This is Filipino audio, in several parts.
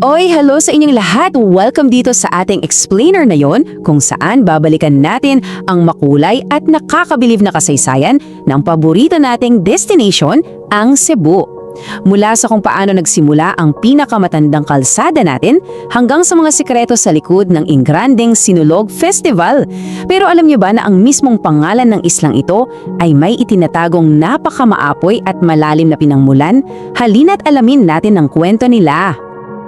Oy, hello sa inyong lahat! Welcome dito sa ating explainer na yon kung saan babalikan natin ang makulay at nakakabilib na kasaysayan ng paborito nating destination, ang Cebu. Mula sa kung paano nagsimula ang pinakamatandang kalsada natin hanggang sa mga sikreto sa likod ng Ingrandeng Sinulog Festival. Pero alam niyo ba na ang mismong pangalan ng islang ito ay may itinatagong napakamaapoy at malalim na pinangmulan? Halina't alamin natin ang kwento nila.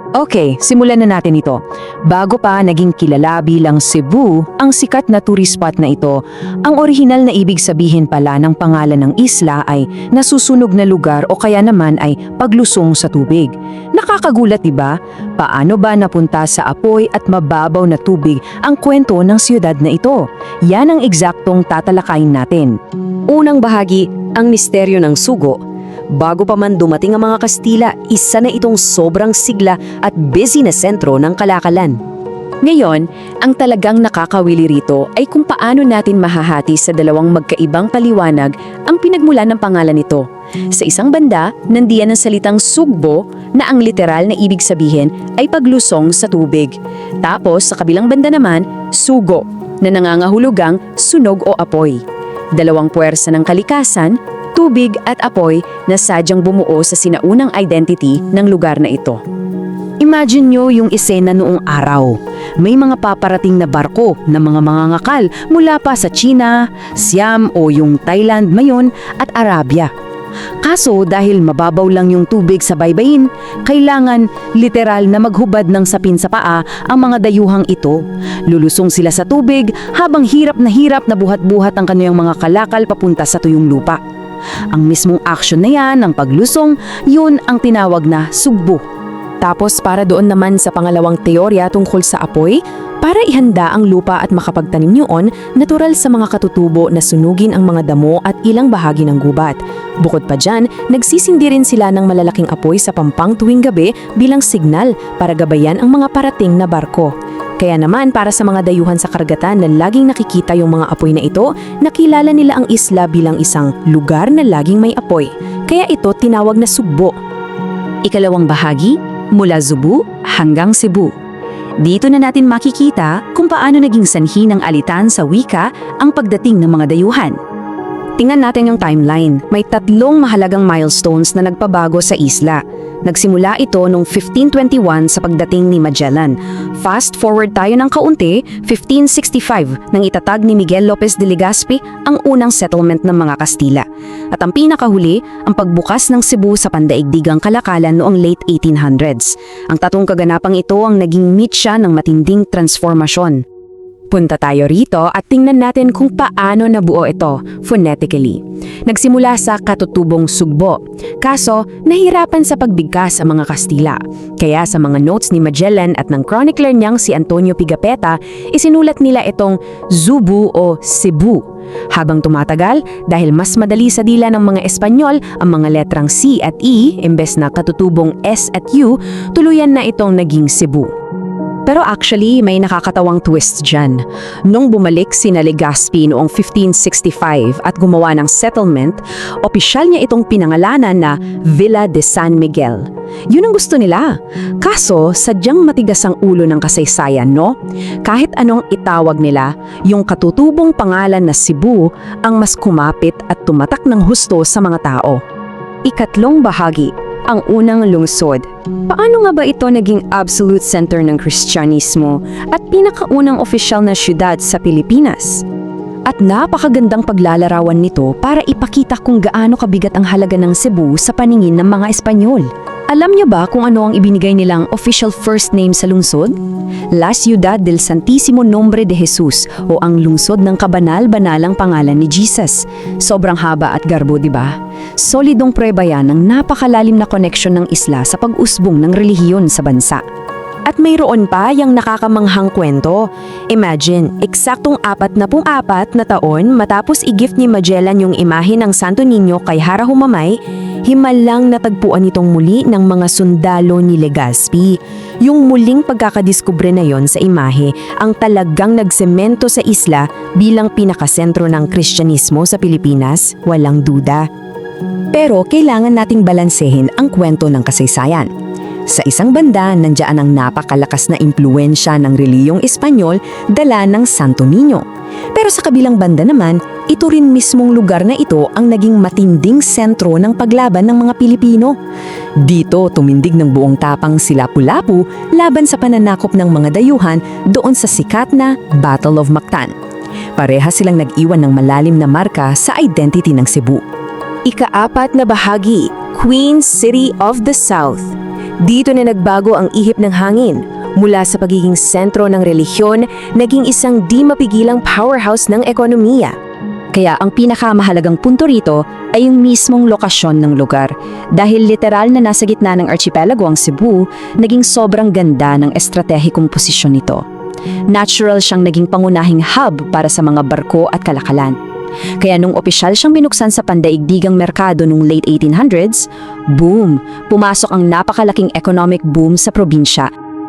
Okay, simulan na natin ito. Bago pa naging kilala bilang Cebu, ang sikat na tourist spot na ito, ang orihinal na ibig sabihin pala ng pangalan ng isla ay nasusunog na lugar o kaya naman ay paglusong sa tubig. Nakakagulat, diba? Paano ba napunta sa apoy at mababaw na tubig ang kwento ng siyudad na ito? Yan ang eksaktong tatalakayin natin. Unang bahagi, ang misteryo ng sugo. Bago pa man dumating ang mga Kastila, isa na itong sobrang sigla at busy na sentro ng kalakalan. Ngayon, ang talagang nakakawili rito ay kung paano natin mahahati sa dalawang magkaibang paliwanag ang pinagmulan ng pangalan nito. Sa isang banda, nandiyan ang salitang sugbo na ang literal na ibig sabihin ay paglusong sa tubig. Tapos sa kabilang banda naman, sugo na nangangahulugang sunog o apoy. Dalawang puwersa ng kalikasan, tubig at apoy na sadyang bumuo sa sinaunang identity ng lugar na ito. Imagine nyo yung esena noong araw. May mga paparating na barko na mga mangangakal mula pa sa China, Siam o yung Thailand mayon at Arabia. Kaso dahil mababaw lang yung tubig sa baybayin, kailangan literal na maghubad ng sapin sa paa ang mga dayuhang ito. Lulusong sila sa tubig habang hirap na buhat-buhat ang kanilang mga kalakal papunta sa tuyong lupa. Ang mismong action na yan, ang paglusong, yun ang tinawag na sugbo. Tapos para doon naman sa pangalawang teorya tungkol sa apoy, para ihanda ang lupa at makapagtanim noon, natural sa mga katutubo na sunugin ang mga damo at ilang bahagi ng gubat. Bukod pa dyan, nagsisindi rin sila ng malalaking apoy sa pampang tuwing gabi bilang signal para gabayan ang mga parating na barko. Kaya naman para sa mga dayuhan sa karagatan na laging nakikita yung mga apoy na ito, nakilala nila ang isla bilang isang lugar na laging may apoy. Kaya ito tinawag na sugbo. Ikalawang bahagi, mula Zubu hanggang Cebu. Dito na natin makikita kung paano naging sanhi ng alitan sa wika ang pagdating ng mga dayuhan. Tingnan natin yung timeline. May 3 mahalagang milestones na nagpabago sa isla. Nagsimula ito noong 1521 sa pagdating ni Magellan. Fast forward tayo ng kaunti, 1565 nang itatag ni Miguel Lopez de Legazpi ang unang settlement ng mga Kastila. At ang pinakahuli, ang pagbukas ng Cebu sa pandaigdigang kalakalan noong late 1800s. Ang 3 kaganapang ito ang naging mitya ng matinding transformasyon. Punta tayo rito at tingnan natin kung paano nabuo ito phonetically. Nagsimula sa katutubong sugbo, kaso nahirapan sa pagbigkas ang mga Kastila. Kaya sa mga notes ni Magellan at ng chronicler niyang si Antonio Pigafetta, isinulat nila itong Zubu o Cebu. Habang tumatagal, dahil mas madali sa dila ng mga Espanyol ang mga letrang C at E imbes na katutubong S at U, tuluyan na itong naging Cebu. Pero actually, may nakakatawang twist dyan. Nung bumalik sina Legazpi noong 1565 at gumawa ng settlement, opisyal niya itong pinangalanan na Villa de San Miguel. Yun ang gusto nila. Kaso, sadyang matigas ang ulo ng kasaysayan, no? Kahit anong itawag nila, yung katutubong pangalan na Cebu ang mas kumapit at tumatak ng husto sa mga tao. Ikatlong bahagi, ang unang lungsod. Paano nga ba ito naging absolute center ng Kristyanismo at pinakaunang opisyal na syudad sa Pilipinas? At napakagandang paglalarawan nito para ipakita kung gaano kabigat ang halaga ng Cebu sa paningin ng mga Espanyol. Alam niyo ba kung ano ang ibinigay nilang official first name sa lungsod? La Ciudad del Santísimo Nombre de Jesus o ang lungsod ng kabanal-banalang pangalan ni Jesus. Sobrang haba at garbo, di ba? Solidong prueba yan ng napakalalim na koneksyon ng isla sa pag-usbong ng relihiyon sa bansa. At mayroon pa yung nakakamanghang kwento. Imagine, eksaktong 44 na taon matapos i-gift ni Magellan yung imahe ng Santo Niño kay Hara Humamay, himalang natagpuan itong muli ng mga sundalo ni Legazpi. Yung muling pagkakadiskubre na yon sa imahe ang talagang nagsemento sa isla bilang pinakasentro ng Kristyanismo sa Pilipinas, walang duda. Pero kailangan nating balansehin ang kwento ng kasaysayan. Sa isang banda, nandiyan ang napakalakas na impluensya ng reliyong Espanyol dala ng Santo Niño. Pero sa kabilang banda naman, ito rin mismong lugar na ito ang naging matinding sentro ng paglaban ng mga Pilipino. Dito tumindig ng buong tapang si Lapu-Lapu laban sa pananakop ng mga dayuhan doon sa sikat na Battle of Mactan. Parehas silang nag-iwan ng malalim na marka sa identity ng Cebu. Ika-4 na bahagi, Queen City of the South. Dito na nagbago ang ihip ng hangin. Mula sa pagiging sentro ng relihiyon, naging isang di mapigilang powerhouse ng ekonomiya. Kaya ang pinakamahalagang punto rito ay yung mismong lokasyon ng lugar. Dahil literal na nasa gitna ng archipelago ang Cebu, naging sobrang ganda ng estratehikong posisyon nito. Natural siyang naging pangunahing hub para sa mga barko at kalakalan. Kaya nung opisyal siyang binuksan sa pandaigdigang merkado nung late 1800s, boom! Pumasok ang napakalaking economic boom sa probinsya.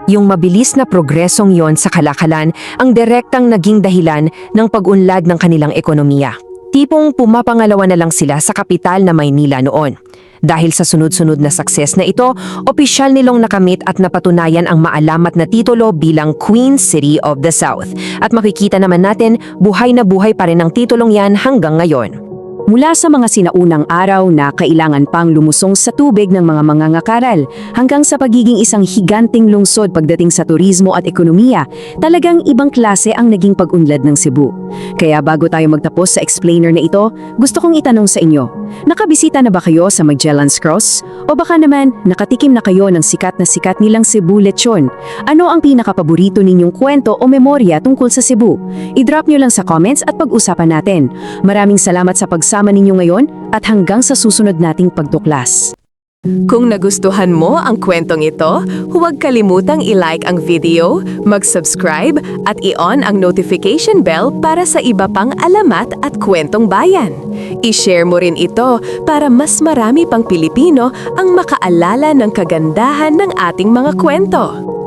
Yung mabilis na progresong yon sa kalakalan ang direktang naging dahilan ng pag-unlad ng kanilang ekonomiya. Tipong pumapangalawa na lang sila sa kapital na Maynila noon. Dahil sa sunod-sunod na success na ito, opisyal nilang nakamit at napatunayan ang maalamat na titulo bilang Queen City of the South. At makikita naman natin, buhay na buhay pa rin ang titulong yan hanggang ngayon. Mula sa mga sinaunang araw na kailangan pang lumusong sa tubig ng mga mangangakaral hanggang sa pagiging isang higanting lungsod pagdating sa turismo at ekonomiya, talagang ibang klase ang naging pag-unlad ng Cebu. Kaya bago tayo magtapos sa explainer na ito, gusto kong itanong sa inyo, nakabisita na ba kayo sa Magellan's Cross? O baka naman, nakatikim na kayo ng sikat nilang Cebu lechon? Ano ang pinakapaborito ninyong kwento o memorya tungkol sa Cebu? I-drop nyo lang sa comments at pag-usapan natin. Maraming salamat sa pagsama ninyo ngayon at hanggang sa susunod nating pagtuklas. Kung nagustuhan mo ang kwentong ito, huwag kalimutang i-like ang video, mag-subscribe at i-on ang notification bell para sa iba pang alamat at kwentong bayan. I-share mo rin ito para mas marami pang Pilipino ang makaalala ng kagandahan ng ating mga kwento.